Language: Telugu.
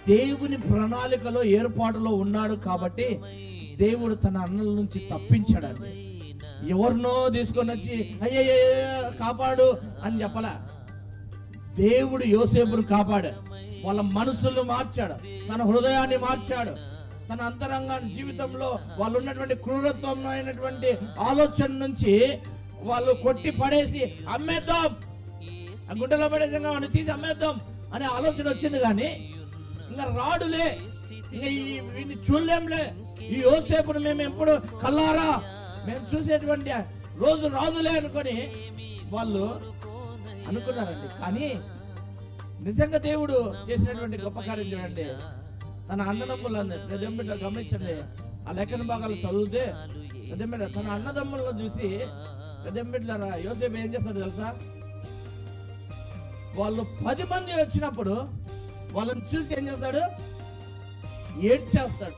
దేవుని ప్రణాళికలో ఏర్పాటులో ఉన్నాడు కాబట్టి దేవుడు తన అన్నల నుంచి తప్పించాడండి. ఎవరినో తీసుకొని వచ్చి అయ్యయ్య కాపాడు అని చెప్పలా. దేవుడు యోసేపును కాపాడాడు. వాళ్ళ మనసులను మార్చాడు, తన హృదయాన్ని మార్చాడు, తన అంతరంగ జీవితంలో వాళ్ళు ఉన్నటువంటి క్రూరత్వం అయినటువంటి ఆలోచన నుంచి వాళ్ళు కొట్టి పడేసి అమ్మేద్దాం, ఆ గుండెలో పడేసంగా వాడిని తీసి అమ్మేద్దాం అనే ఆలోచన వచ్చింది. కానీ ఇంకా రాడులే, ఇంకా వీడిని చూడలేంలే, ఈ యోసేపును మేము ఎప్పుడు కల్లారా మేము చూసేటువంటి రోజు రాదులే అనుకొని వాళ్ళు అనుకున్నారండి. కానీ నిజంగా దేవుడు చేసినటువంటి గొప్ప కార్యం చూడండి. తన అన్నదమ్ములందరూ పెద్దమ్మిట్లో గమనించండి, ఆ లేఖన భాగాలు చదివితే పెద్దమ్మిట తన అన్నదమ్ములను చూసి పెద్దమ్మిట్ల యోసేపు ఏం చేస్తాడు తెలుసా? వాళ్ళు 10 మంది వచ్చినప్పుడు వాళ్ళని చూసి ఏం చేస్తాడు? ఏడ్చేస్తాడు.